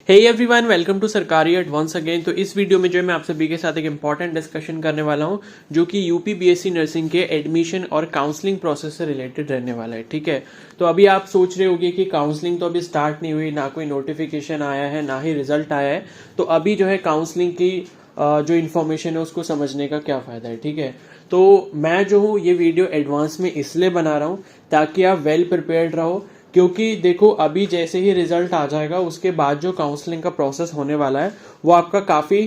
Hey everyone, welcome to सरकारी add once again. तो इस वीडियो में जो है मैं आप सभी के साथ एक इंपॉर्टेंट डिस्कशन करने वाला हूं जो कि यूपी बीएससी नर्सिंग के एडमिशन और काउंसलिंग प्रोसेस से रिलेटेड रहने वाला है। ठीक है, तो अभी आप सोच रहे होंगे कि काउंसलिंग तो अभी स्टार्ट नहीं हुई, ना कोई नोटिफिकेशन आया है, ना ही रिजल्ट आया है, तो अभी जो है काउंसलिंग की जो इन्फॉर्मेशन है उसको समझने का क्या फायदा है। ठीक है, तो मैं जो हूँ ये वीडियो एडवांस में इसलिए बना रहा हूँ ताकि आप वेल प्रिपेयर्ड रहो, क्योंकि देखो अभी जैसे ही रिजल्ट आ जाएगा उसके बाद जो काउंसलिंग का प्रोसेस होने वाला है वो आपका काफी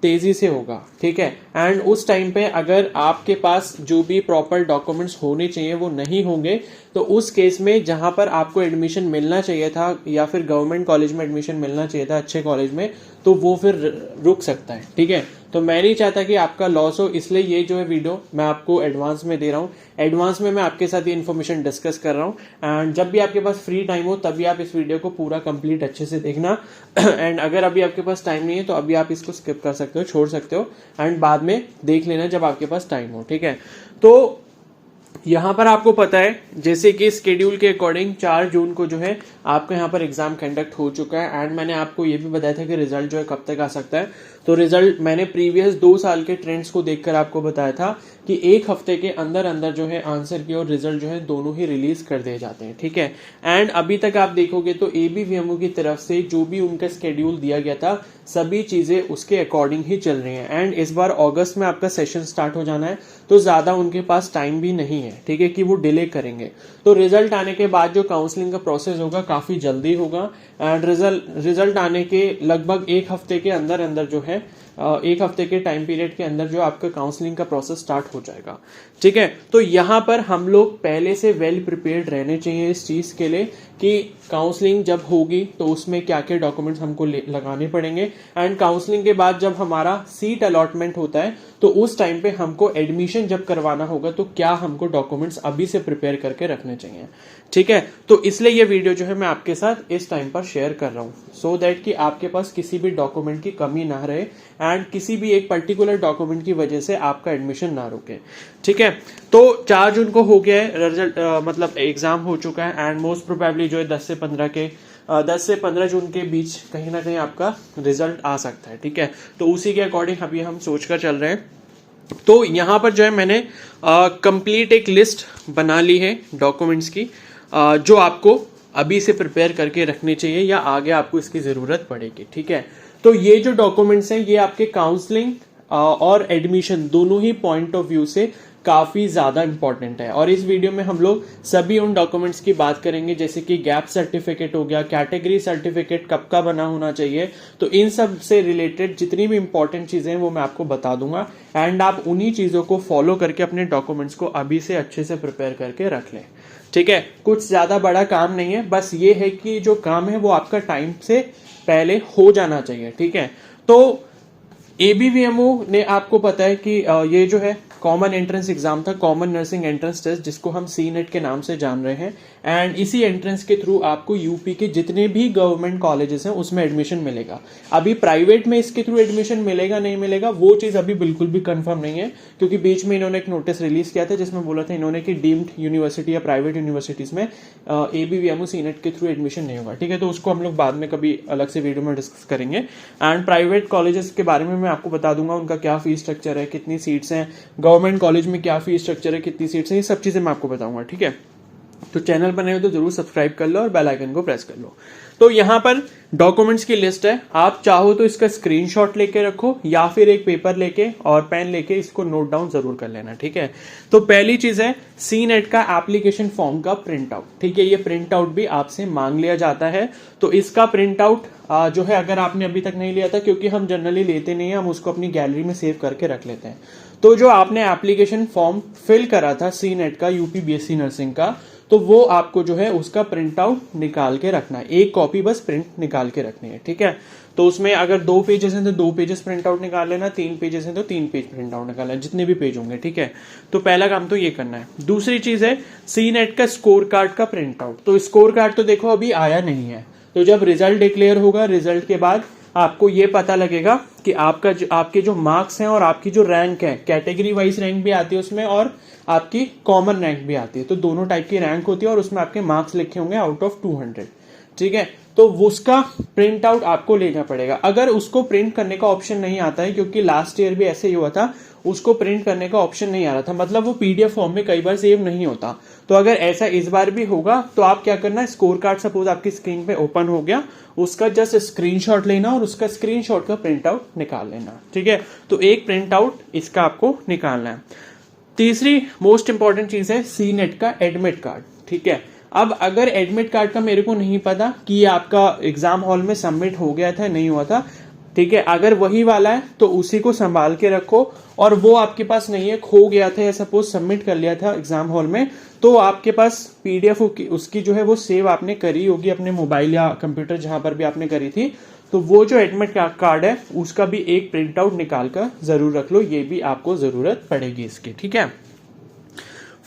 तेजी से होगा। ठीक है, एंड उस टाइम पे अगर आपके पास जो भी प्रॉपर डॉक्यूमेंट्स होने चाहिए वो नहीं होंगे तो उस केस में जहां पर आपको एडमिशन मिलना चाहिए था या फिर गवर्नमेंट कॉलेज में एडमिशन मिलना चाहिए था अच्छे कॉलेज में, तो वो फिर रुक सकता है। ठीक है, तो मैं नहीं चाहता कि आपका लॉस हो, इसलिए ये जो है वीडियो मैं आपको एडवांस में दे रहा हूँ। एडवांस में मैं आपके साथ ये इन्फॉर्मेशन डिस्कस कर रहा हूँ एंड जब भी आपके पास फ्री टाइम हो तभी आप इस वीडियो को पूरा कंप्लीट अच्छे से देखना एंड अगर अभी आपके पास टाइम नहीं है तो अभी आप इसको स्किप कर सकते हो, छोड़ सकते हो एंड बाद में देख लेना जब आपके पास टाइम हो। ठीक है, तो यहां पर आपको पता है जैसे कि स्केड्यूल के अकॉर्डिंग 4 जून को जो है आपका यहाँ पर एग्जाम कंडक्ट हो चुका है एंड मैंने आपको ये भी बताया था कि रिजल्ट जो है कब तक आ सकता है। तो रिजल्ट मैंने प्रीवियस 2 साल के ट्रेंड्स को देखकर आपको बताया था कि 1 हफ्ते के अंदर अंदर जो है आंसर की और रिजल्ट जो है दोनों ही रिलीज कर दिए जाते हैं। ठीक है, एंड अभी तक आप देखोगे तो एबीवीएमओ की तरफ से जो भी उनका स्केड्यूल दिया गया था सभी चीजें उसके अकॉर्डिंग ही चल रही हैं एंड इस बार अगस्त में आपका सेशन स्टार्ट हो जाना है तो ज्यादा उनके पास टाइम भी नहीं है। ठीक है, कि वो डिले करेंगे। तो रिजल्ट आने के बाद जो काउंसलिंग का प्रोसेस होगा काफी जल्दी होगा एंड रिजल्ट आने के लगभग 1 हफ्ते के अंदर अंदर जो है 1 हफ्ते के टाइम पीरियड के अंदर जो आपका काउंसलिंग का प्रोसेस स्टार्ट हो जाएगा। ठीक है, तो यहाँ पर हम लोग पहले से वेल प्रिपेयर्ड रहने चाहिए इस चीज के लिए कि काउंसलिंग जब होगी तो उसमें क्या क्या डॉक्यूमेंट्स हमको लगाने पड़ेंगे एंड काउंसलिंग के बाद जब हमारा सीट अलॉटमेंट होता है तो उस टाइम पे हमको एडमिशन जब करवाना होगा तो क्या हमको डॉक्यूमेंट्स अभी से प्रिपेयर करके रखने चाहिए। ठीक है, तो इसलिए ये वीडियो जो है मैं आपके साथ इस टाइम पर शेयर कर रहा हूँ सो दैट कि आपके पास किसी भी डॉक्यूमेंट की कमी ना रहे एंड किसी भी एक पर्टिकुलर डॉक्यूमेंट की वजह से आपका एडमिशन ना रुके। ठीक है, तो 4 जून को हो गया है रिजल्ट, मतलब एग्जाम हो चुका है एंड मोस्ट प्रोबेबली जो है 10 से 15 जून के बीच कहीं ना कहीं आपका रिजल्ट आ सकता है। ठीक है, तो उसी के अकॉर्डिंग अभी हम सोचकर चल रहे हैं। तो यहाँ पर जो है मैंने कंप्लीट एक लिस्ट बना ली है डॉक्यूमेंट्स की जो आपको अभी से प्रिपेयर करके रखने चाहिए या आगे आपको इसकी जरूरत पड़ेगी। ठीक है, तो ये जो डॉक्यूमेंट्स हैं ये आपके काउंसलिंग और एडमिशन दोनों ही पॉइंट ऑफ व्यू से काफी ज्यादा इंपॉर्टेंट है और इस वीडियो में हम लोग सभी उन डॉक्यूमेंट्स की बात करेंगे जैसे कि गैप सर्टिफिकेट हो गया, कैटेगरी सर्टिफिकेट कब का बना होना चाहिए, तो इन सब से रिलेटेड जितनी भी इंपॉर्टेंट चीजें हैं वो मैं आपको बता दूंगा एंड आप उन्हीं चीजों को फॉलो करके अपने डॉक्यूमेंट्स को अभी से अच्छे से प्रिपेयर करके रख लें। ठीक है, कुछ ज्यादा बड़ा काम नहीं है, बस ये है कि जो काम है वो आपका टाइम से पहले हो जाना चाहिए। ठीक है, तो एबीवीएमओ ने आपको पता है कि ये जो है कॉमन एंट्रेंस एग्जाम था, कॉमन नर्सिंग एंट्रेंस टेस्ट, जिसको हम सीनेट के नाम से जान रहे हैं एंड इसी एंट्रेंस के थ्रू आपको यूपी के जितने भी गवर्नमेंट कॉलेजेस हैं उसमें एडमिशन मिलेगा। अभी प्राइवेट में इसके थ्रू एडमिशन मिलेगा नहीं मिलेगा वो चीज अभी बिल्कुल भी कंफर्म नहीं है, क्योंकि बीच में इन्होंने एक नोटिस रिलीज किया था जिसमें बोला था इन्होंने कि डीम्ड यूनिवर्सिटी या प्राइवेट यूनिवर्सिटीज में एबीवीएमओ सीनेट के थ्रू एडमिशन नहीं होगा। ठीक है, तो उसको हम लोग बाद में कभी अलग से वीडियो में डिस्कस करेंगे एंड प्राइवेट कॉलेजेस के बारे में मैं आपको बता दूंगा उनका क्या फीस स्ट्रक्चर है, कितनी सीट्स हैं, गवर्नमेंट कॉलेज में क्या फीस स्ट्रक्चर है, कितनी सीट्स हैं, ये सब चीजें मैं आपको बताऊंगा। ठीक है, तो चैनल पर नए हो तो जरूर सब्सक्राइब कर लो और बेल आइकन को प्रेस कर लो। तो यहां पर डॉक्यूमेंट्स की लिस्ट है, आप चाहो तो इसका स्क्रीनशॉट लेके रखो या फिर एक पेपर लेके और पेन लेके इसको नोट डाउन जरूर कर लेना। ठीक है, तो पहली चीज है सीनेट का एप्लीकेशन फॉर्म का प्रिंट आउट। ठीक है, ये प्रिंट आउट भी आपसे मांग लिया जाता है, तो इसका प्रिंट आउट जो है अगर आपने अभी तक नहीं लिया था, क्योंकि हम जनरली लेते नहीं है, हम उसको अपनी गैलरी में सेव करके रख लेते हैं। तो जो आपने एप्लीकेशन फॉर्म फिल करा था सीनेट का यूपी बीएससी नर्सिंग का, तो वो आपको जो है उसका प्रिंट आउट निकाल के रखना है, एक कॉपी बस प्रिंट निकाल के रखनी है। ठीक है, तो उसमें अगर 2 पेजेस हैं तो 2 पेजेस प्रिंट आउट निकाल लेना, 3 पेजेस हैं तो 3 पेज प्रिंट आउट निकाल लेना, जितने भी पेज होंगे। ठीक है, तो पहला काम तो ये करना है। दूसरी चीज है सीनेट का स्कोर कार्ड का प्रिंट आउट। तो स्कोर कार्ड तो देखो अभी आया नहीं है, तो जब रिजल्ट डिक्लेयर होगा रिजल्ट के बाद आपको ये पता लगेगा कि आपके जो मार्क्स हैं और आपकी जो रैंक है, कैटेगरी वाइज रैंक भी आती है उसमें और आपकी कॉमन रैंक भी आती है, तो दोनों टाइप की रैंक होती है और उसमें आपके मार्क्स लिखे होंगे आउट ऑफ 200। ठीक है, तो उसका प्रिंट आउट आपको लेना पड़ेगा। अगर उसको प्रिंट करने का ऑप्शन नहीं आता है, क्योंकि लास्ट ईयर भी ऐसे ही हुआ था, उसको प्रिंट करने का ऑप्शन नहीं आ रहा था, मतलब वो पीडीएफ फॉर्म में कई बार सेव नहीं होता। तो अगर ऐसा इस बार भी होगा तो आप क्या करना, स्कोर कार्ड सपोज आपकी स्क्रीन पे ओपन हो गया, उसका जस्ट स्क्रीनशॉट लेना और उसका स्क्रीनशॉट का प्रिंट आउट निकाल लेना। ठीक है, तो एक प्रिंट आउट इसका आपको निकालना है। तीसरी मोस्ट इंपॉर्टेंट चीज है सी नेट का एडमिट कार्ड। ठीक है, अब अगर एडमिट कार्ड का मेरे को नहीं पता कि ये आपका एग्जाम हॉल में सबमिट हो गया था नहीं हुआ था, ठीक है, अगर वही वाला है तो उसी को संभाल के रखो, और वो आपके पास नहीं है, खो गया था या सपोज सबमिट कर लिया था एग्जाम हॉल में, तो आपके पास पीडीएफ उसकी जो है वो सेव आपने करी होगी अपने मोबाइल या कंप्यूटर जहां पर भी आपने करी थी, तो वो जो एडमिट कार्ड है उसका भी एक प्रिंट आउट निकाल कर जरूर रख लो, ये भी आपको जरूरत पड़ेगी इसकी। ठीक है,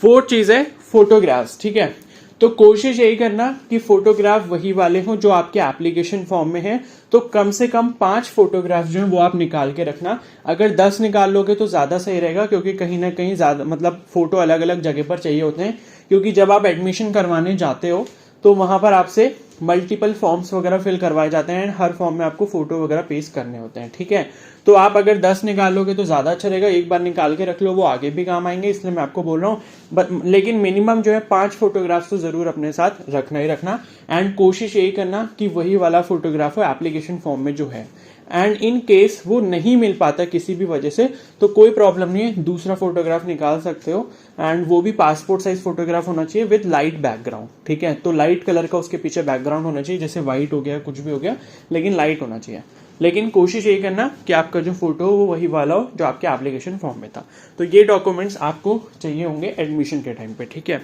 फोर्थ चीज है फोटोग्राफ्स। ठीक है, तो कोशिश यही करना कि फोटोग्राफ वही वाले हों जो आपके एप्लीकेशन फॉर्म में है, तो कम से कम 5 फोटोग्राफ जो है वो आप निकाल के रखना। अगर 10 निकाल लोगे तो ज्यादा सही रहेगा, क्योंकि कहीं ना कहीं ज्यादा मतलब फोटो अलग अलग जगह पर चाहिए होते हैं, क्योंकि जब आप एडमिशन करवाने जाते हो तो वहां पर आपसे मल्टीपल फॉर्म्स वगैरह फिल करवाए जाते हैं, हर फॉर्म में आपको फोटो वगैरह पेस्ट करने होते हैं। ठीक है, तो आप अगर 10 निकाल लोगे तो ज्यादा अच्छा रहेगा, एक बार निकाल के रख लो, वो आगे भी काम आएंगे, इसलिए मैं आपको बोल रहा हूँ। लेकिन मिनिमम जो है 5 फोटोग्राफ्स तो जरूर अपने साथ रखना ही रखना, एंड कोशिश यही करना कि वही वाला फोटोग्राफ हो एप्लीकेशन फॉर्म में जो है। एंड इन केस वो नहीं मिल पाता किसी भी वजह से तो कोई प्रॉब्लम नहीं है, दूसरा फोटोग्राफ निकाल सकते हो, एंड वो भी पासपोर्ट साइज फोटोग्राफ होना चाहिए विद लाइट बैकग्राउंड। ठीक है, तो लाइट कलर का उसके पीछे बैकग्राउंड होना चाहिए, जैसे व्हाइट हो गया कुछ भी हो गया, लेकिन लाइट होना चाहिए। लेकिन कोशिश यही करना कि आपका जो फोटो हो वो वही वाला हो जो आपके एप्लीकेशन फॉर्म में था। तो ये डॉक्यूमेंट्स आपको चाहिए होंगे एडमिशन के टाइम पे। ठीक है,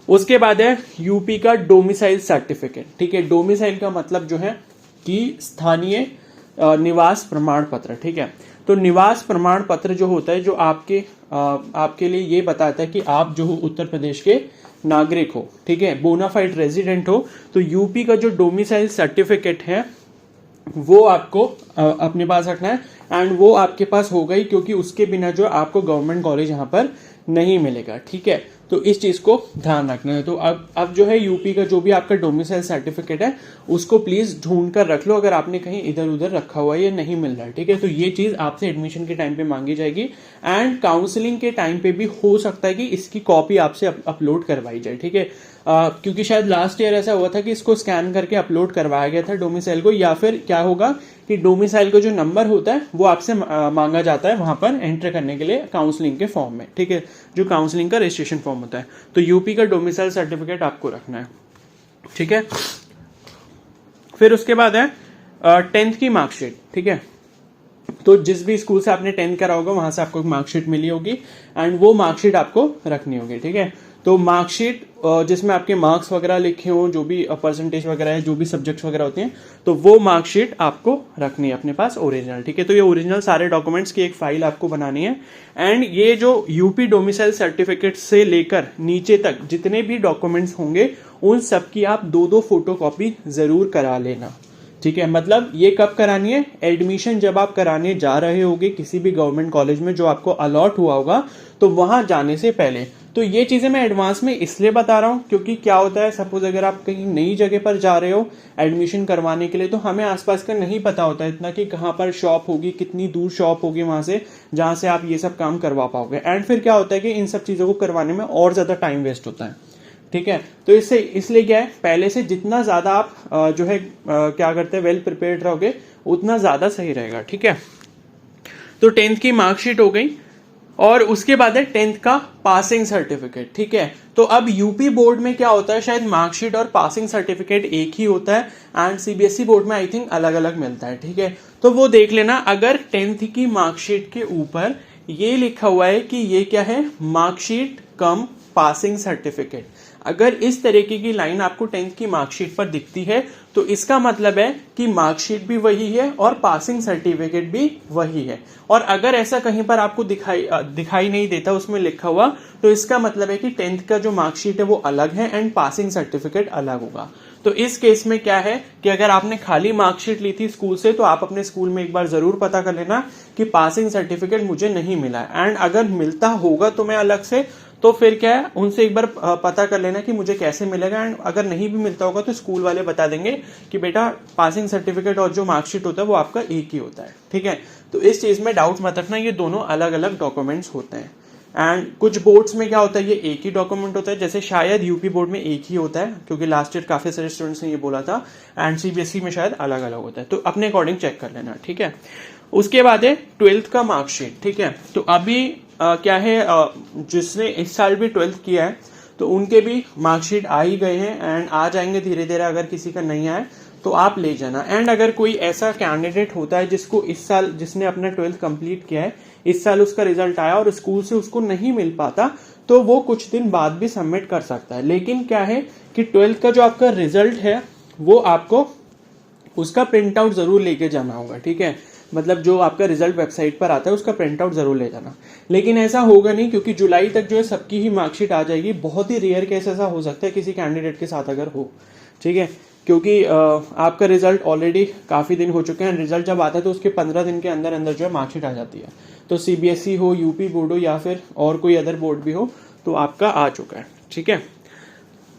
उसके बाद है यूपी का डोमिसाइल सर्टिफिकेट। ठीक है, डोमिसाइल का मतलब जो है कि स्थानीय निवास प्रमाण पत्र। ठीक है, तो निवास प्रमाण पत्र जो होता है, जो आपके लिए ये बताता है कि आप जो हो उत्तर प्रदेश के नागरिक हो, ठीक है, बोनाफाइड रेजिडेंट हो, तो यूपी का जो डोमिसाइल सर्टिफिकेट है वो आपको अपने पास रखना है, एंड वो आपके पास होगा ही, क्योंकि उसके बिना जो आपको गवर्नमेंट कॉलेज यहाँ पर नहीं मिलेगा। ठीक है, तो इस चीज को ध्यान रखना है। तो अब जो है यूपी का जो भी आपका डोमिसाइल सर्टिफिकेट है उसको प्लीज ढूंढ कर रख लो, अगर आपने कहीं इधर उधर रखा हुआ है या नहीं मिल रहा है। ठीक है, तो ये चीज आपसे एडमिशन के टाइम पे मांगी जाएगी, एंड काउंसलिंग के टाइम पे भी हो सकता है कि इसकी कॉपी आपसे अपलोड करवाई जाए। ठीक है, क्योंकि शायद लास्ट ईयर ऐसा हुआ था कि इसको स्कैन करके अपलोड करवाया गया था डोमिसाइल को, या फिर क्या होगा कि डोमिसाइल का जो नंबर होता है वो आपसे मांगा जाता है वहां पर एंटर करने के लिए काउंसलिंग के फॉर्म में। ठीक है, जो काउंसलिंग का रजिस्ट्रेशन फॉर्म होता है, तो यूपी का डोमिसाइल सर्टिफिकेट आपको रखना है। ठीक है, फिर उसके बाद है 10th की मार्कशीट। ठीक है, तो जिस भी स्कूल से आपने 10th करा होगा वहां से आपको एक मार्कशीट मिली होगी, एंड वो मार्कशीट आपको रखनी होगी। ठीक है, तो मार्कशीट जिसमें आपके मार्क्स वगैरह लिखे हों, जो भी परसेंटेज वगैरह है, जो भी सब्जेक्ट्स वगैरह होते हैं, तो वो मार्कशीट आपको रखनी है अपने पास ओरिजिनल। ठीक है, तो ये ओरिजिनल सारे डॉक्यूमेंट्स की एक फाइल आपको बनानी है, एंड ये जो यूपी डोमिसाइल सर्टिफिकेट से लेकर नीचे तक जितने भी डॉक्यूमेंट्स होंगे उन सब की आप 2-2 फोटोकॉपी जरूर करा लेना। ठीक है, मतलब ये कब करानी है, एडमिशन जब आप कराने जा रहे होगे किसी भी गवर्नमेंट कॉलेज में जो आपको अलॉट हुआ होगा, तो वहां जाने से पहले। तो ये चीजें मैं एडवांस में इसलिए बता रहा हूं क्योंकि क्या होता है, सपोज अगर आप कहीं नई जगह पर जा रहे हो एडमिशन करवाने के लिए, तो हमें आसपास का नहीं पता होता इतना कि कहाँ पर शॉप होगी, कितनी दूर शॉप होगी वहां से जहां से आप ये सब काम करवा पाओगे, एंड फिर क्या होता है कि इन सब चीजों को करवाने में और ज्यादा टाइम वेस्ट होता है। ठीक है, तो इसलिए क्या है, पहले से जितना ज्यादा आप जो है क्या करते हैं, वेल प्रिपेयर्ड रहोगे उतना ज्यादा सही रहेगा। ठीक है, तो 10th की मार्कशीट हो गई, और उसके बाद है 10th का पासिंग सर्टिफिकेट। ठीक है, तो अब यूपी बोर्ड में क्या होता है, शायद मार्कशीट और पासिंग सर्टिफिकेट एक ही होता है, एंड सीबीएसई बोर्ड में आई थिंक अलग अलग मिलता है। ठीक है, तो वो देख लेना, अगर 10th की मार्कशीट के ऊपर ये लिखा हुआ है कि ये क्या है, मार्कशीट कम पासिंग सर्टिफिकेट, अगर इस तरीके की लाइन आपको 10th की मार्कशीट पर दिखती है तो इसका मतलब है कि मार्कशीट भी वही है और पासिंग सर्टिफिकेट भी वही है। और अगर ऐसा कहीं पर आपको दिखाई नहीं देता उसमें लिखा हुआ, तो इसका मतलब है कि 10th का जो मार्कशीट है वो अलग है एंड पासिंग सर्टिफिकेट अलग होगा। तो इस केस में क्या है कि अगर आपने खाली मार्कशीट ली थी स्कूल से, तो आप अपने स्कूल में एक बार जरूर पता कर लेना कि पासिंग सर्टिफिकेट मुझे नहीं मिला है, एंड अगर मिलता होगा तो मैं अलग से, तो फिर क्या है, उनसे एक बार पता कर लेना कि मुझे कैसे मिलेगा, एंड अगर नहीं भी मिलता होगा तो स्कूल वाले बता देंगे कि बेटा पासिंग सर्टिफिकेट और जो मार्कशीट होता है वो आपका एक ही होता है, ठीक है। तो इस चीज में डाउट मत रखना, ये दोनों अलग अलग डॉक्यूमेंट्स होते हैं। एंड कुछ बोर्ड्स में क्या होता है, ये एक ही डॉक्यूमेंट होता है, जैसे शायद यूपी बोर्ड में एक ही होता है, क्योंकि लास्ट ईयर काफी सारे स्टूडेंट्स ने ये बोला था, एंड सीबीएसई में शायद अलग अलग होता है, तो अपने अकॉर्डिंग चेक कर लेना, ठीक है। उसके बाद है 12th का मार्कशीट, ठीक है। तो अभी क्या है, जिसने इस साल भी 12th किया है तो उनके भी मार्कशीट आ ही गए हैं, एंड आ जाएंगे धीरे धीरे। अगर किसी का नहीं आए तो आप ले जाना। एंड अगर कोई ऐसा कैंडिडेट होता है जिसको इस साल, जिसने अपना 12th कंप्लीट किया है, इस साल उसका रिजल्ट आया और स्कूल से उसको नहीं मिल पाता, तो वो कुछ दिन बाद भी सबमिट कर सकता है। लेकिन क्या है कि 12th का जो आपका रिजल्ट है वो आपको उसका प्रिंट आउट जरूर लेके जाना होगा, ठीक है। मतलब जो आपका रिजल्ट वेबसाइट पर आता है उसका प्रिंट आउट जरूर ले जाना। लेकिन ऐसा होगा नहीं, क्योंकि जुलाई तक जो है सबकी ही मार्कशीट आ जाएगी। बहुत ही रेयर केस ऐसा हो सकता है किसी कैंडिडेट के साथ अगर हो, ठीक है, क्योंकि आपका रिजल्ट ऑलरेडी काफी दिन हो चुके हैं। रिजल्ट जब आता है तो उसके 15 दिन के अंदर अंदर जो है मार्कशीट आ जाती है। तो सीबीएसई हो, यूपी बोर्ड हो, या फिर और कोई अदर बोर्ड भी हो, तो आपका आ चुका है, ठीक है।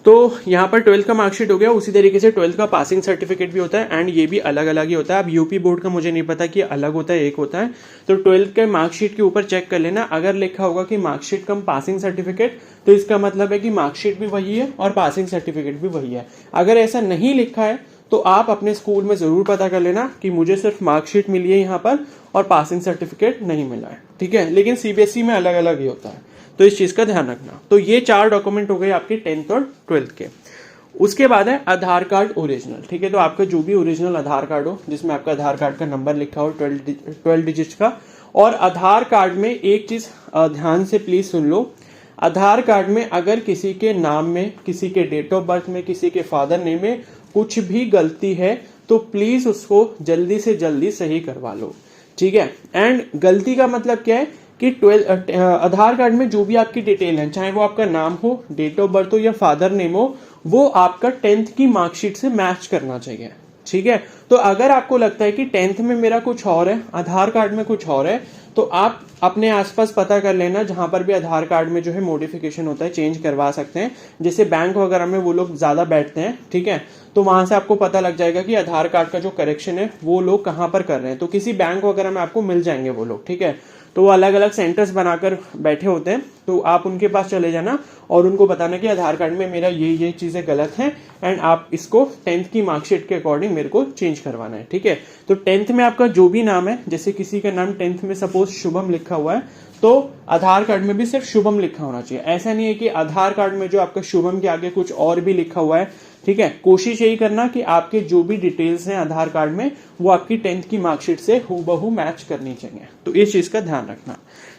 तो यहाँ पर 12th का मार्कशीट हो गया। उसी तरीके से 12th का पासिंग सर्टिफिकेट भी होता है, एंड ये भी अलग अलग ही होता है। अब यूपी बोर्ड का मुझे नहीं पता कि अलग होता है एक होता है। तो 12th के मार्कशीट के ऊपर चेक कर लेना, अगर लिखा होगा कि मार्कशीट कम पासिंग सर्टिफिकेट, तो इसका मतलब है कि मार्कशीट भी वही है और पासिंग सर्टिफिकेट भी वही है। अगर ऐसा नहीं लिखा है तो आप अपने स्कूल में जरूर पता कर लेना कि मुझे सिर्फ मार्कशीट मिली है यहाँ पर और पासिंग सर्टिफिकेट नहीं मिला है, ठीक है। लेकिन सीबीएसई में अलग अलग ही होता है, तो इस चीज का ध्यान रखना। तो ये 4 डॉक्यूमेंट हो गए आपके 10th और 12th के। उसके बाद है आधार कार्ड ओरिजिनल, ठीक है। तो आपका जो भी ओरिजिनल आधार कार्ड हो, जिसमें आपका आधार कार्ड का नंबर लिखा हो 12 डिजिट्स का। और आधार कार्ड में एक चीज ध्यान से please soon low, Aadhaar card में अगर किसी के नाम में, किसी के डेट ऑफ बर्थ में, किसी के फादर नेम में कुछ भी गलती है तो प्लीज उसको जल्दी से जल्दी सही करवा लो, ठीक है। एंड गलती का मतलब क्या है कि आधार कार्ड में जो भी आपकी डिटेल है, चाहे वो आपका नाम हो, डेट ऑफ बर्थ हो या फादर नेम हो, वो आपका 10th की मार्कशीट से मैच करना चाहिए, ठीक है। तो अगर आपको लगता है कि 10th में मेरा कुछ और है, आधार कार्ड में कुछ और है, तो आप अपने आसपास पता कर लेना, जहां पर भी आधार कार्ड में जो है मॉडिफिकेशन होता है, चेंज करवा सकते हैं। जैसे बैंक वगैरह में वो लोग ज्यादा बैठते हैं, ठीक है, तो वहां से आपको पता लग जाएगा कि आधार कार्ड का जो करेक्शन है वो लोग कहां पर कर रहे हैं। तो किसी बैंक वगैरह में आपको मिल जाएंगे वो लोग, ठीक है। तो वो अलग अलग सेंटर्स बनाकर बैठे होते हैं, तो आप उनके पास चले जाना और उनको बताना कि आधार कार्ड में मेरा ये चीजें गलत हैं, एंड आप इसको 10th की मार्कशीट के अकॉर्डिंग मेरे को चेंज करवाना है, ठीक है। तो 10th में आपका जो भी नाम है, जैसे किसी का नाम 10th में सपोज शुभम लिखा हुआ है, तो आधार कार्ड में भी सिर्फ शुभम लिखा होना चाहिए। ऐसा नहीं है कि आधार कार्ड में जो आपका शुभम के आगे कुछ और भी लिखा हुआ है, ठीक है। कोशिश यही करना कि आपके जो भी डिटेल्स हैं आधार कार्ड में, वो आपकी 10th की मार्कशीट से हूबहू मैच करनी चाहिए। तो इस चीज का ध्यान रखना,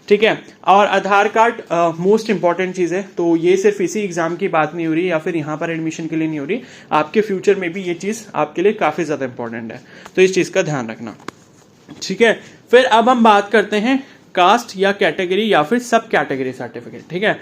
ठीक है। और आधार कार्ड मोस्ट इंपॉर्टेंट चीज है, तो ये सिर्फ इसी एग्जाम की बात नहीं हो रही या फिर यहाँ पर एडमिशन के लिए नहीं हो रही, आपके फ्यूचर में भी ये चीज आपके लिए काफी ज्यादा इंपॉर्टेंट है, तो इस चीज का ध्यान रखना, ठीक है। फिर अब हम बात करते हैं कास्ट या कैटेगरी या फिर सब कैटेगरी सर्टिफिकेट, ठीक है।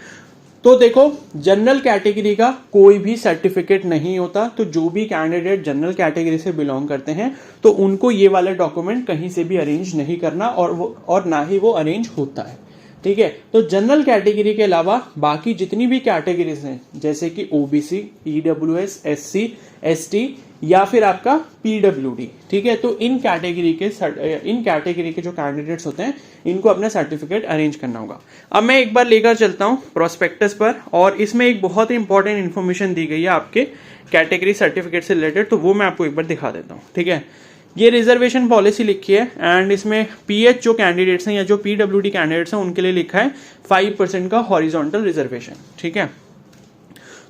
तो देखो, जनरल कैटेगरी का कोई भी सर्टिफिकेट नहीं होता। तो जो भी कैंडिडेट जनरल कैटेगरी से बिलोंग करते हैं तो उनको ये वाला डॉक्यूमेंट कहीं से भी अरेंज नहीं करना, और ना ही वो अरेंज होता है, ठीक है। तो जनरल कैटेगरी के अलावा बाकी जितनी भी कैटेगरीज हैं, जैसे कि ओबीसी, ईडब्ल्यूएस, एससी, एसटी या फिर आपका पीडब्ल्यूडी, ठीक है, तो इन कैटेगरी के जो कैंडिडेट्स होते हैं इनको अपना सर्टिफिकेट अरेंज करना होगा। अब मैं एक बार लेकर चलता हूं प्रोस्पेक्टस पर, और इसमें एक बहुत ही इंपॉर्टेंट इन्फॉर्मेशन दी गई है आपके कैटेगरी सर्टिफिकेट से रिलेटेड, तो वो मैं आपको एक बार दिखा देता हूं, ठीक है। ये रिजर्वेशन पॉलिसी लिखी है, एंड इसमें पीएच जो कैंडिडेट्स हैं या जो पीडब्ल्यूडी कैंडिडेट्स हैं उनके लिए लिखा है 5% का हॉरिजॉन्टल रिजर्वेशन, ठीक है।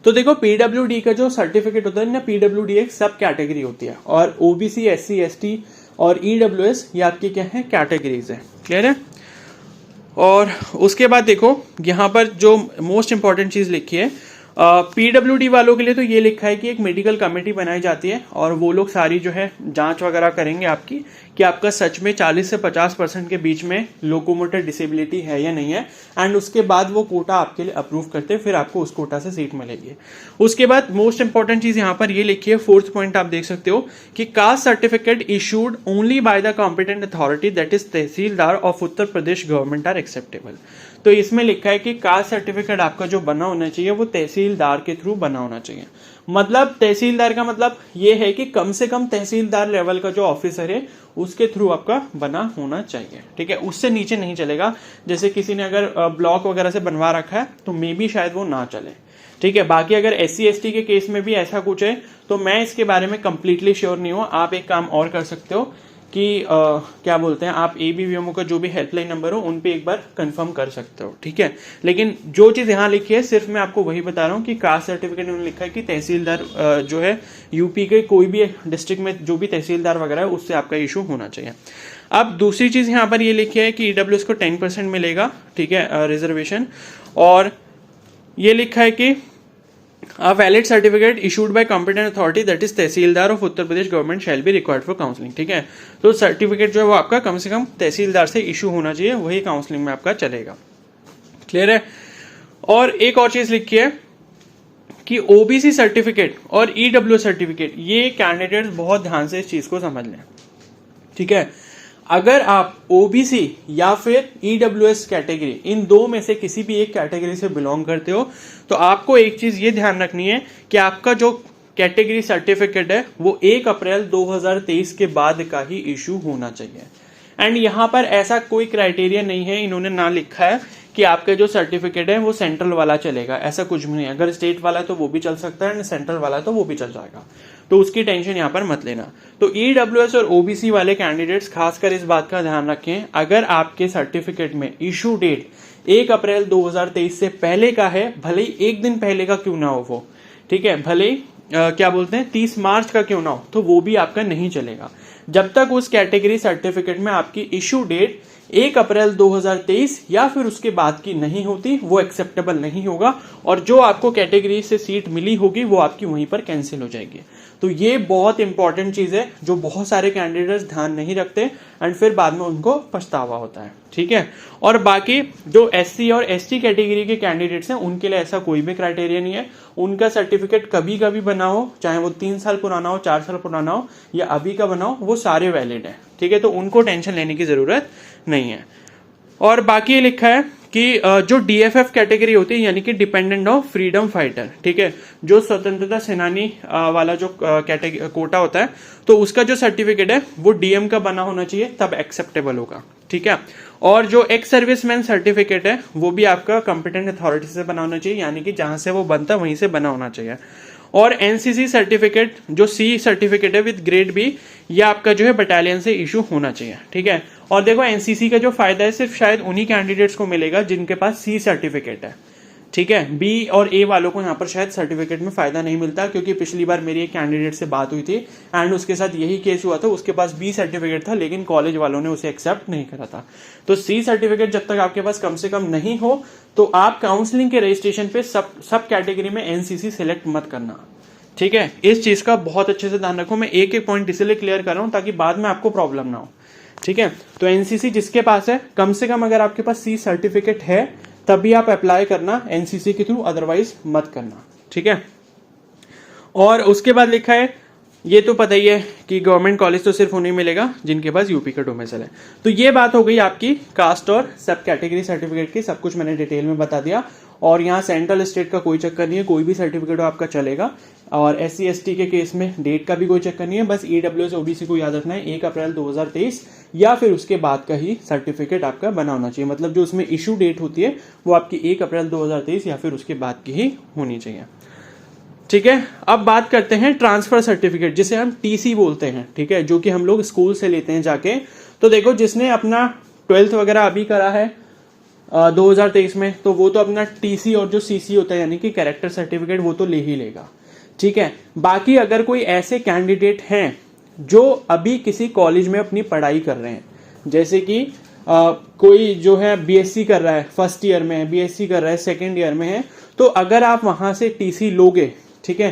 तो देखो, पीडब्ल्यूडी का जो सर्टिफिकेट होता है ना, पीडब्ल्यूडी एक सब कैटेगरी होती है, और ओबीसी, एससी, एसटी और ईडब्ल्यूएस ये आपकी क्या है, कैटेगरीज है, क्लियर है। और उसके बाद देखो, यहाँ पर जो मोस्ट इंपॉर्टेंट चीज लिखी है पीडब्ल्यूडी वालों के लिए तो ये लिखा है कि एक मेडिकल कमेटी बनाई जाती है और वो लोग सारी जो है जांच वगैरह करेंगे आपकी कि आपका सच में 40 से 50% के बीच में लोकोमोटर डिसेबिलिटी है या नहीं है, एंड उसके बाद वो कोटा आपके लिए अप्रूव करते हैं, फिर आपको उस कोटा से सीट मिलेगी। उसके बाद मोस्ट इंपॉर्टेंट चीज यहाँ पर ये लिखी है, 4th पॉइंट आप देख सकते हो कि caste certificate issued only by the competent authority that is tehsildar of Uttar Pradesh government are acceptable. तो इसमें लिखा है कि कास्ट सर्टिफिकेट आपका जो बना होना चाहिए वो तहसीलदार के थ्रू बना होना चाहिए। मतलब तहसीलदार का मतलब ये है कि कम से कम तहसीलदार लेवल का जो ऑफिसर है उसके थ्रू आपका बना होना चाहिए, ठीक है, उससे नीचे नहीं चलेगा। जैसे किसी ने अगर ब्लॉक वगैरह से बनवा रखा है तो मे बी शायद वो ना चले, ठीक है। बाकी अगर SC ST के केस में भी ऐसा कुछ है तो मैं इसके बारे में कंप्लीटली श्योर नहीं हूँ। आप एक काम और कर सकते हो कि क्या बोलते हैं, आप ABVMO का जो भी हेल्पलाइन नंबर हो उन पे एक बार कंफर्म कर सकते हो, ठीक है। लेकिन जो चीज यहाँ लिखी है सिर्फ मैं आपको वही बता रहा हूँ कि कास्ट सर्टिफिकेट में लिखा है कि तहसीलदार जो है यूपी के कोई भी डिस्ट्रिक्ट में जो भी तहसीलदार वगैरह है उससे आपका इशू होना चाहिए। अब दूसरी चीज यहाँ पर ये लिखी है कि EWS को 10% मिलेगा, ठीक है, रिजर्वेशन। और ये लिखा है कि A valid certificate issued by competent authority that is tehsildar of Uttar Pradesh government shall be required for counselling, ठीक है। तो सर्टिफिकेट जो है वो आपका कम से कम तहसीलदार से इशू होना चाहिए, वही काउंसलिंग में आपका चलेगा। क्लियर है। और एक और चीज लिखी है कि OBC सर्टिफिकेट और EWS सर्टिफिकेट, ये कैंडिडेट्स बहुत ध्यान से इस चीज को समझ लें, ठीक है। अगर आप OBC या फिर EWS कैटेगरी, इन दो में से किसी भी एक कैटेगरी से बिलोंग करते हो तो आपको एक चीज ये ध्यान रखनी है कि आपका जो कैटेगरी सर्टिफिकेट है वो 1 अप्रैल 2023 के बाद का ही इशू होना चाहिए। एंड यहाँ पर ऐसा कोई क्राइटेरिया नहीं है, इन्होंने ना लिखा है कि आपका जो सर्टिफिकेट है वो सेंट्रल वाला चलेगा, ऐसा कुछ भी नहीं। अगर स्टेट वाला है तो वो भी चल सकता है एंड सेंट्रल वाला है तो वो भी चल जाएगा, तो उसकी टेंशन यहाँ पर मत लेना। तो EWS और OBC वाले कैंडिडेट्स खासकर इस बात का ध्यान रखें, अगर आपके सर्टिफिकेट में इशू डेट 1 अप्रैल 2023 से पहले का है, भले ही एक दिन पहले का क्यों ना हो वो, ठीक है, भले ही क्या बोलते हैं 30 मार्च का क्यों ना हो, तो वो भी आपका नहीं चलेगा जब तक उस कैटेगरी सर्टिफिकेट में आपकी इशू डेट 1 अप्रैल 2023 या फिर उसके बाद की नहीं होती, वो एक्सेप्टेबल नहीं होगा और जो आपको कैटेगरी से सीट मिली होगी वो आपकी वहीं पर कैंसिल हो जाएगी। तो ये बहुत इंपॉर्टेंट चीज है जो बहुत सारे कैंडिडेट्स ध्यान नहीं रखते एंड फिर बाद में उनको पछतावा होता है, ठीक है। और बाकी जो SC और ST कैटेगरी के कैंडिडेट्स हैं उनके लिए ऐसा कोई भी क्राइटेरिया नहीं है, उनका सर्टिफिकेट कभी कभी बना हो, चाहे वो 3 साल पुराना हो, 4 साल पुराना हो या अभी का बना हो, वो सारे वैलिड है, ठीक है। तो उनको टेंशन लेने की जरूरत नहीं है। और बाकी ये लिखा है कि जो DFF कैटेगरी होती है यानी कि डिपेंडेंट ऑफ फ्रीडम फाइटर, ठीक है, जो स्वतंत्रता सेनानी वाला जो कोटा होता है तो उसका जो सर्टिफिकेट है वो DM का बना होना चाहिए, तब एक्सेप्टेबल होगा, ठीक है। और जो एक्स सर्विसमैन सर्टिफिकेट है वो भी आपका कॉम्पिटेंट अथॉरिटी से बना होना चाहिए, यानी कि जहां से वो बनता वहीं से बना होना चाहिए। और NCC सर्टिफिकेट जो C सर्टिफिकेट है विद ग्रेड B, ये आपका जो है बटालियन से इशू होना चाहिए, ठीक है। और देखो NCC का जो फायदा है सिर्फ शायद उन्हीं कैंडिडेट्स को मिलेगा जिनके पास C सर्टिफिकेट है, ठीक है। B और A वालों को यहाँ पर शायद सर्टिफिकेट में फायदा नहीं मिलता, क्योंकि पिछली बार मेरी एक कैंडिडेट से बात हुई थी एंड उसके साथ यही केस हुआ था, उसके पास B सर्टिफिकेट था लेकिन कॉलेज वालों ने उसे एक्सेप्ट नहीं करा था। तो C सर्टिफिकेट जब तक आपके पास कम से कम नहीं हो तो आप काउंसलिंग के रजिस्ट्रेशन पे सब कैटेगरी में NCC सिलेक्ट मत करना, ठीक है। इस चीज का बहुत अच्छे से ध्यान रखो, मैं एक एक पॉइंट इसलिए क्लियर कर रहा हूं ताकि बाद में आपको प्रॉब्लम ना हो, ठीक है। तो NCC जिसके पास है, कम से कम अगर आपके पास C सर्टिफिकेट है तभी आप अप्लाई करना NCC के थ्रू, अदरवाइज मत करना, ठीक है। और उसके बाद लिखा है, ये तो पता ही है कि गवर्नमेंट कॉलेज तो सिर्फ उन्हें मिलेगा जिनके पास यूपी का डोमिसाइल है। तो ये बात हो गई आपकी कास्ट और सब कैटेगरी सर्टिफिकेट की, सब कुछ मैंने डिटेल में बता दिया। और यहाँ सेंट्रल स्टेट का कोई चक्कर नहीं है, कोई भी सर्टिफिकेट हो आपका चलेगा। और SC ST के केस में डेट का भी कोई चक्कर नहीं है, बस EWS OBC को याद रखना है 1 अप्रैल 2023 या फिर उसके बाद का ही सर्टिफिकेट आपका बना होना चाहिए। मतलब जो उसमें इशू डेट होती है वो आपकी 1 अप्रैल 2023 या फिर उसके बाद की ही होनी चाहिए, ठीक है। अब बात करते हैं ट्रांसफर सर्टिफिकेट, जिसे हम TC बोलते हैं, ठीक है, जो कि हम लोग स्कूल से लेते हैं जाके। तो देखो जिसने अपना 12th वगैरह अभी करा है 2023 में, तो वो तो अपना TC और जो CC होता है यानी कि कैरेक्टर सर्टिफिकेट वो तो ले ही लेगा, ठीक है। बाकी अगर कोई ऐसे कैंडिडेट हैं जो अभी किसी कॉलेज में अपनी पढ़ाई कर रहे हैं, जैसे कि कोई जो है बीएससी कर रहा है, फर्स्ट ईयर में है, बीएससी कर रहा है, सेकेंड ईयर में है, तो अगर आप वहां से टीसी लोगे, ठीक है,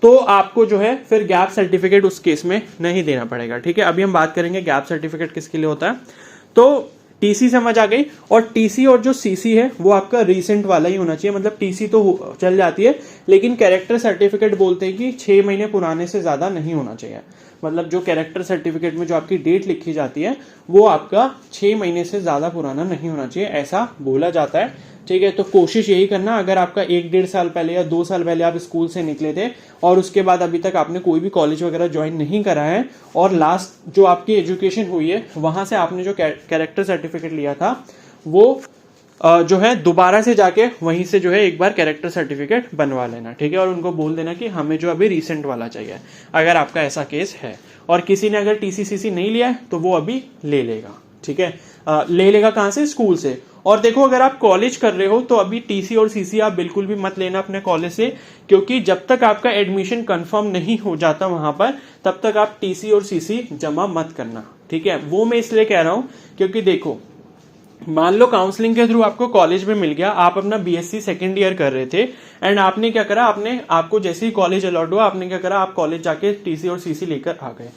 तो आपको जो है फिर गैप सर्टिफिकेट उस केस में नहीं देना पड़ेगा। ठीक है, अभी हम बात करेंगे गैप सर्टिफिकेट किसके लिए होता है। तो टीसी समझ आ गई, और टीसी और जो सीसी है वो आपका रीसेंट वाला ही होना चाहिए। मतलब टीसी तो चल जाती है, लेकिन कैरेक्टर सर्टिफिकेट बोलते हैं कि 6 महीने पुराने से ज्यादा नहीं होना चाहिए। मतलब जो कैरेक्टर सर्टिफिकेट में जो आपकी डेट लिखी जाती है वो आपका 6 महीने से ज्यादा पुराना नहीं होना चाहिए, ऐसा बोला जाता है। ठीक है, तो कोशिश यही करना, अगर आपका 1-1.5 साल पहले या 2 साल पहले आप स्कूल से निकले थे और उसके बाद अभी तक आपने कोई भी कॉलेज वगैरह ज्वाइन नहीं करा है, और लास्ट जो आपकी एजुकेशन हुई है वहां से आपने जो कैरेक्टर सर्टिफिकेट लिया था वो जो है दोबारा से जाके वहीं से जो है एक बार कैरेक्टर सर्टिफिकेट बनवा लेना। ठीक है, और उनको बोल देना कि हमें जो अभी रिसेंट वाला चाहिए, अगर आपका ऐसा केस है। और किसी ने अगर टीसीसीसी नहीं लिया है तो वो अभी ले लेगा। ठीक है, ले लेगा कहां से? स्कूल से। और देखो, अगर आप कॉलेज कर रहे हो तो अभी टीसी और सीसी आप बिल्कुल भी मत लेना अपने कॉलेज से, क्योंकि जब तक आपका एडमिशन कंफर्म नहीं हो जाता वहां पर, तब तक आप टीसी और सीसी जमा मत करना। ठीक है, वो मैं इसलिए कह रहा हूं क्योंकि देखो, मान लो काउंसलिंग के थ्रू आपको कॉलेज में मिल गया, आप अपना बीएससी सेकंड ईयर कर रहे थे, एंड आपने क्या करा, आपको जैसे ही कॉलेज अलॉट हुआ आपने क्या करा, आप कॉलेज जाके टीसी और सीसी लेकर आ गए।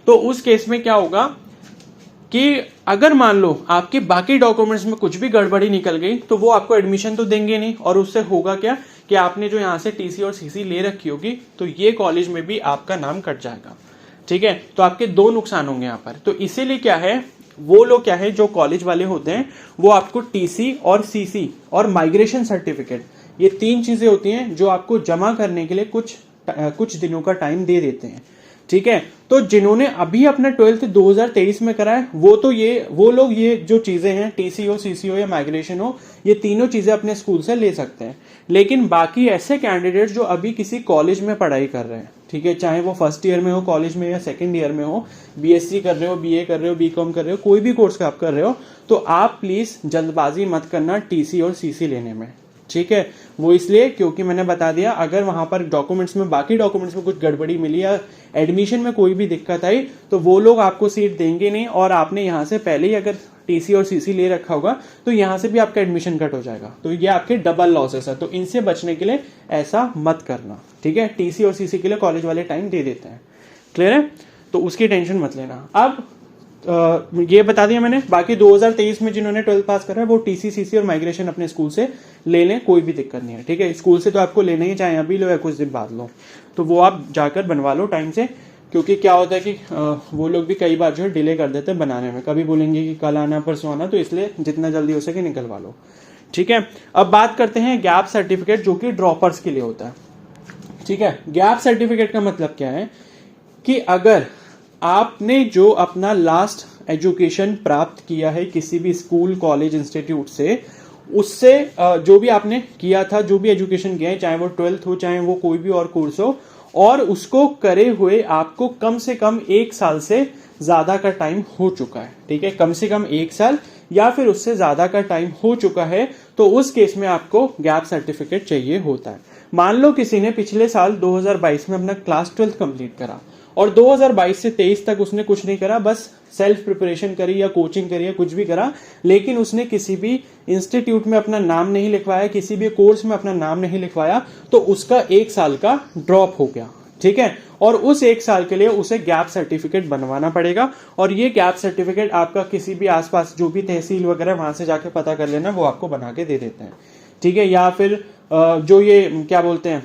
तो उस केस में क्या होगा कि अगर मान लो आपके बाकी डॉक्यूमेंट्स में कुछ भी गड़बड़ी निकल गई तो वो आपको एडमिशन तो देंगे नहीं, और उससे होगा क्या कि आपने जो यहाँ से टीसी और सीसी ले रखी होगी तो ये कॉलेज में भी आपका नाम कट जाएगा। ठीक है, तो आपके 2 नुकसान होंगे यहाँ पर। तो इसीलिए क्या है, वो लोग क्या है जो कॉलेज वाले होते हैं वो आपको टीसी और सीसी और माइग्रेशन सर्टिफिकेट, ये 3 चीजें होती हैं जो आपको जमा करने के लिए कुछ दिनों का टाइम दे देते हैं। ठीक है, तो जिन्होंने अभी अपना 12th 2023 में करा है वो लोग ये जो चीजें हैं, टीसी हो, सीसी हो या माइग्रेशन हो, ये तीनों चीजें अपने स्कूल से ले सकते हैं। लेकिन बाकी ऐसे कैंडिडेट जो अभी किसी कॉलेज में पढ़ाई कर रहे हैं, ठीक है, चाहे वो फर्स्ट ईयर में हो कॉलेज में या सेकंड ईयर में हो, बीएससी कर रहे हो, बीए कर रहे हो, बीकॉम कर रहे हो, कोई भी कोर्स का आप कर रहे हो, तो आप प्लीज जल्दबाजी मत करना टीसी और सीसी लेने में। ठीक है, वो इसलिए क्योंकि मैंने बता दिया, अगर वहां पर डॉक्यूमेंट्स में, बाकी डॉक्यूमेंट्स में कुछ गड़बड़ी मिली या एडमिशन में कोई भी दिक्कत आई तो वो लोग आपको सीट देंगे नहीं, और आपने यहां से पहले ही अगर टीसी और सीसी ले रखा होगा तो यहां से भी आपका एडमिशन कट हो जाएगा। तो ये आपके डबल लॉसेस है, तो इनसे बचने के लिए ऐसा मत करना। ठीक है, टीसी और सीसी के लिए कॉलेज वाले टाइम दे देते हैं। क्लियर है, तो उसकी टेंशन मत लेना। अब ये बता दिया मैंने, बाकी 2023 में जिन्होंने 12th पास करा है वो टीसी सीसी और माइग्रेशन अपने स्कूल से ले लें, कोई भी दिक्कत नहीं है। ठीक है, स्कूल से तो आपको लेना ही, चाहे अभी लो या कुछ दिन बाद लो, तो वो आप जाकर बनवा लो टाइम से। क्योंकि क्या होता है कि वो लोग भी कई बार जो है डिले कर देते हैं बनाने में, कभी बोलेंगे कि कल आना परसों आना, तो इसलिए जितना जल्दी हो सके निकलवा लो। ठीक है, अब बात करते हैं गैप सर्टिफिकेट जो कि ड्रॉपर्स के लिए होता है। ठीक है, गैप सर्टिफिकेट का मतलब क्या है कि अगर आपने जो अपना लास्ट एजुकेशन प्राप्त किया है किसी भी स्कूल, कॉलेज, इंस्टीट्यूट से, उससे जो भी आपने किया था, जो भी एजुकेशन किया है, चाहे वो 12th हो, चाहे वो कोई भी और कोर्स हो, और उसको करे हुए आपको कम से कम 1 साल से ज्यादा का टाइम हो चुका है। ठीक है, कम से कम 1 साल या फिर उससे ज्यादा का टाइम हो चुका है, तो उस केस में आपको गैप सर्टिफिकेट चाहिए होता है। मान लो किसी ने पिछले साल 2022 में अपना क्लास 12th कंप्लीट करा और 2022 से 23 तक उसने कुछ नहीं करा, बस सेल्फ प्रिपरेशन करी या कोचिंग करी या कुछ भी करा, लेकिन उसने किसी भी इंस्टीट्यूट में अपना नाम नहीं लिखवाया, किसी भी कोर्स में अपना नाम नहीं लिखवाया, तो उसका 1 साल का ड्रॉप हो गया। ठीक है, और उस 1 साल के लिए उसे गैप सर्टिफिकेट बनवाना पड़ेगा, और ये गैप सर्टिफिकेट आपका किसी भी आसपास जो भी तहसील वगैरह वहां से जाके पता कर लेना, वो आपको बना के दे देते हैं। ठीक है, या फिर जो ये क्या बोलते हैं,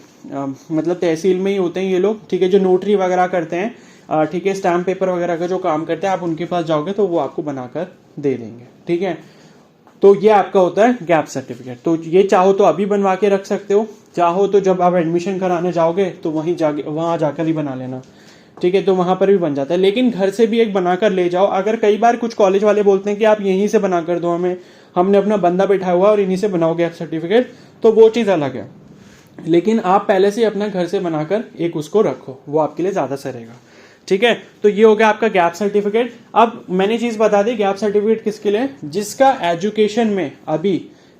मतलब तहसील में ही होते हैं ये लोग, ठीक है, जो नोटरी वगैरह करते हैं, ठीक है, स्टैम्प पेपर वगैरह का जो काम करते हैं, आप उनके पास जाओगे तो वो आपको बनाकर दे देंगे। ठीक है, तो ये आपका होता है गैप सर्टिफिकेट। तो ये चाहो तो अभी बनवा के रख सकते हो, चाहो तो जब आप एडमिशन कराने जाओगे तो वहां जाकर ही बना लेना। ठीक है, तो वहां पर भी बन जाता है, लेकिन घर से भी एक बनाकर ले जाओ। अगर कई बार कुछ कॉलेज वाले बोलते हैं कि आप यहीं से बनाकर दो हमें, हमने अपना बंदा बैठा हुआ और इन्हीं से बनाओ गैप सर्टिफिकेट, तो वो चीज अलग है, लेकिन आप पहले से अपना घर से बनाकर एक उसको रखो, वो आपके लिए ज्यादा सही रहेगा। ठीक है, तो ये हो गया आपका गैप सर्टिफिकेट। अब मैंने चीज बता दी, गैप सर्टिफिकेट किसके लिए? जिसका एजुकेशन में अभी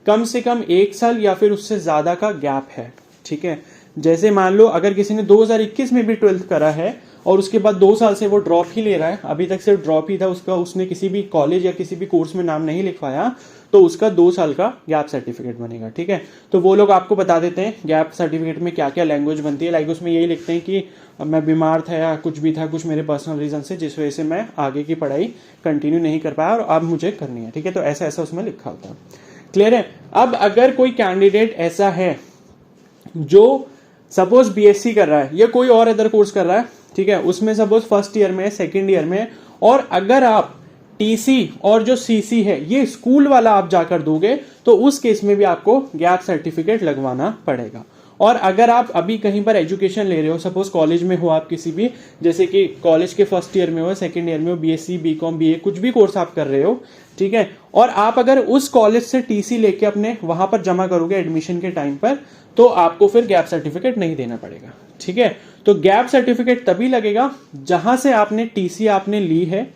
कम से कम 1 साल या फिर उससे ज्यादा का गैप है। ठीक है, जैसे मान लो अगर किसी ने 2021 में भी 12th करा है और उसके बाद 2 साल से वो ड्रॉप ही ले रहा है, अभी तक सिर्फ ड्रॉप ही था उसका, उसने किसी भी कॉलेज या किसी भी कोर्स में नाम नहीं लिखवाया, तो उसका 2 साल का गैप सर्टिफिकेट बनेगा। ठीक है, तो वो लोग आपको बता देते हैं गैप सर्टिफिकेट में क्या क्या लैंग्वेज बनती है। लाइक उसमें यही लिखते हैं कि मैं बीमार था या कुछ भी था, कुछ मेरे पर्सनल रीजन से, जिस वजह से मैं आगे की पढ़ाई कंटिन्यू नहीं कर पाया और अब मुझे करनी है। ठीक है, तो ऐसा ऐसा उसमें लिखा होता है। क्लियर है। अब अगर कोई कैंडिडेट ऐसा है जो सपोज बीएससी कर रहा है या कोई और अदर कोर्स कर रहा है, ठीक है, उसमें सपोज फर्स्ट ईयर में, सेकेंड ईयर में, और अगर आप टीसी और जो सीसी है ये स्कूल वाला आप जाकर दोगे तो उस केस में भी आपको गैप सर्टिफिकेट लगवाना पड़ेगा। और अगर आप अभी कहीं पर एजुकेशन ले रहे हो, सपोज कॉलेज में हो आप किसी भी, जैसे कि कॉलेज के फर्स्ट ईयर में हो, सेकंड ईयर में हो, बीएससी, बीकॉम, बीए, कुछ भी कोर्स आप कर रहे हो, ठीक है, और आप अगर उस कॉलेज से टीसी लेके अपने वहां पर जमा करोगे एडमिशन के टाइम पर, तो आपको फिर गैप सर्टिफिकेट नहीं देना पड़ेगा। ठीक है, तो गैप सर्टिफिकेट तभी लगेगा जहां से आपने टीसी आपने ली है,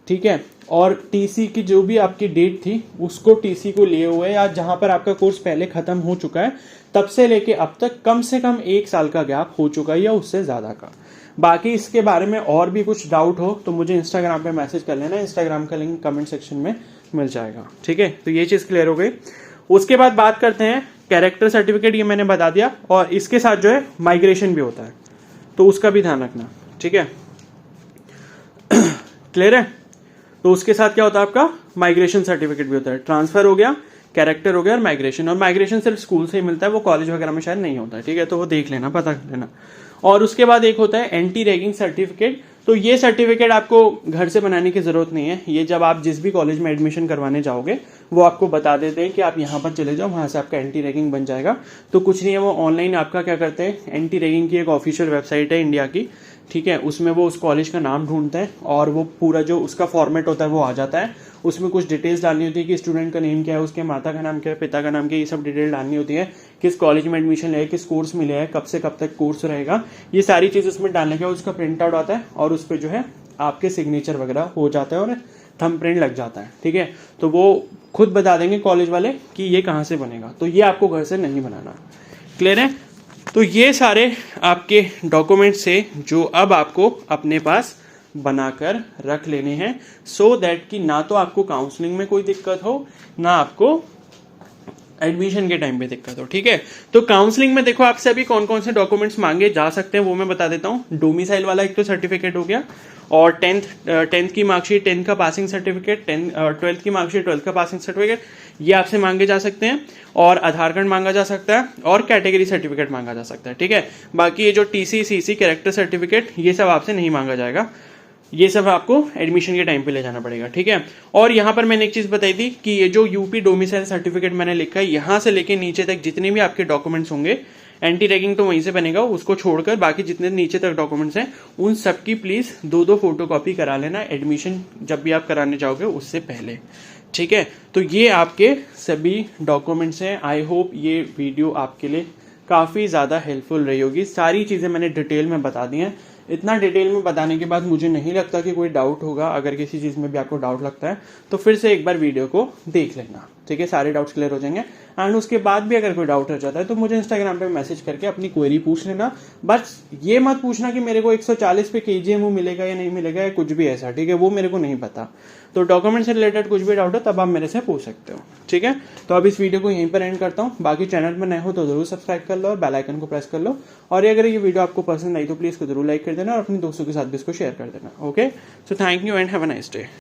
ठीक है, और टीसी की जो भी आपकी डेट थी उसको टीसी को लिए हुए, या जहां पर आपका कोर्स पहले खत्म हो चुका है तब से लेके अब तक कम से कम 1 साल का गैप हो चुका है या उससे ज्यादा का। बाकी इसके बारे में और भी कुछ डाउट हो तो मुझे इंस्टाग्राम पे मैसेज कर लेना, इंस्टाग्राम का लिंक कमेंट सेक्शन में मिल जाएगा। ठीक है, तो ये चीज क्लियर हो गई। उसके बाद बात करते हैं कैरेक्टर सर्टिफिकेट, ये मैंने बता दिया, और इसके साथ जो है माइग्रेशन भी होता है, तो उसका भी ध्यान रखना। ठीक है, क्लियर है। तो उसके साथ क्या होता है आपका माइग्रेशन सर्टिफिकेट भी होता है। ट्रांसफर हो गया, कैरेक्टर हो गया, और माइग्रेशन सिर्फ स्कूल से ही मिलता है, वो कॉलेज वगैरह में शायद नहीं होता है। ठीक है, तो वो देख लेना, पता कर लेना। और उसके बाद एक होता है एंटी रैगिंग सर्टिफिकेट। तो ये सर्टिफिकेट आपको घर से बनाने की जरूरत नहीं है, ये जब आप जिस भी कॉलेज में एडमिशन करवाने जाओगे वो आपको बता देते हैं कि आप यहाँ पर चले जाओ, वहां से आपका एंटी रैगिंग बन जाएगा। तो कुछ नहीं है, वो ऑनलाइन आपका क्या करते हैं, एंटी रैगिंग की एक ऑफिशियल वेबसाइट है इंडिया की, ठीक है, उसमें वो उस कॉलेज का नाम ढूंढते हैं और वो पूरा जो उसका फॉर्मेट होता है वो आ जाता है। उसमें कुछ डिटेल्स डालनी होती है कि स्टूडेंट का नेम क्या है, उसके माता का नाम क्या है, पिता का नाम क्या है, ये सब डिटेल डालनी होती है, किस कॉलेज में एडमिशन लिया है, किस कोर्स में लिया है, कब से कब तक कोर्स रहेगा, ये सारी चीज उसमें डालने के बाद उसका प्रिंट आउट आता है और उस पर जो है आपके सिग्नेचर वगैरह हो जाता है और थंब प्रिंट लग जाता है। ठीक है, तो वो खुद बता देंगे कॉलेज वाले कि ये कहाँ से बनेगा, तो ये आपको घर से नहीं बनाना। क्लियर है। तो ये सारे आपके डॉक्यूमेंट्स से जो अब आपको अपने पास बनाकर रख लेने हैं, सो दैट कि ना तो आपको काउंसलिंग में कोई दिक्कत हो, ना आपको एडमिशन के टाइम पे दिक्कत हो। ठीक है, तो काउंसलिंग में देखो आपसे अभी कौन कौन से डॉक्यूमेंट्स मांगे जा सकते हैं वो मैं बता देता हूँ। डोमिसाइल वाला एक तो सर्टिफिकेट हो गया, और टेंथ की मार्कशीट, 10th का पासिंग सर्टिफिकेट, 12th की मार्कशीट, 12th का पासिंग सर्टिफिकेट, ये आपसे मांगे जा सकते हैं, और आधार कार्ड मांगा जा सकता है, और कैटेगरी सर्टिफिकेट मांगा जा सकता है। ठीक है, बाकी ये जो टीसी, सीसी, कैरेक्टर सर्टिफिकेट, ये सब आपसे नहीं मांगा जाएगा, ये सब आपको एडमिशन के टाइम पे ले जाना पड़ेगा। ठीक है, और यहाँ पर मैंने एक चीज बताई थी कि ये जो यूपी डोमिसाइल सर्टिफिकेट मैंने लिखा है, यहाँ से लेके नीचे तक जितने भी आपके डॉक्यूमेंट्स होंगे, एंटी रैगिंग तो वहीं से बनेगा, उसको छोड़कर बाकी जितने नीचे तक डॉक्यूमेंट्स हैं उन सबकी प्लीज 2-2 फोटोकॉपी करा लेना एडमिशन जब भी आप कराने जाओगे उससे पहले। ठीक है, तो ये आपके सभी डॉक्यूमेंट्स हैं। आई होप ये वीडियो आपके लिए काफी ज्यादा हेल्पफुल रही होगी। सारी चीजें मैंने डिटेल में बता दी हैं। इतना डिटेल में बताने के बाद मुझे नहीं लगता कि कोई डाउट होगा। अगर किसी चीज में भी आपको डाउट लगता है तो फिर से एक बार वीडियो को देख लेना। ठीक है, सारे डाउट्स क्लियर हो जाएंगे। एंड उसके बाद भी अगर कोई डाउट हो जाता है तो मुझे इंस्टाग्राम पे मैसेज करके अपनी क्वेरी पूछ लेना। बस ये मत पूछना कि मेरे को 140 पे KGMU मिलेगा या नहीं मिलेगा या कुछ भी ऐसा। ठीक है, वो मेरे को नहीं पता। तो डॉक्यूमेंट से रिलेटेड कुछ भी डाउट हो तब आप मेरे से पूछ सकते हो। ठीक है, तो अब इस वीडियो को यहीं पर एंड करता हूँ। बाकी चैनल पर नए हो तो जरूर सब्सक्राइब कर लो और बेल आइकन को प्रेस कर लो। और अगर ये वीडियो आपको पसंद आई तो प्लीज को जरूर लाइक कर देना और अपने दोस्तों के साथ भी इसको शेयर कर देना। Okay, so thank you and have a nice day.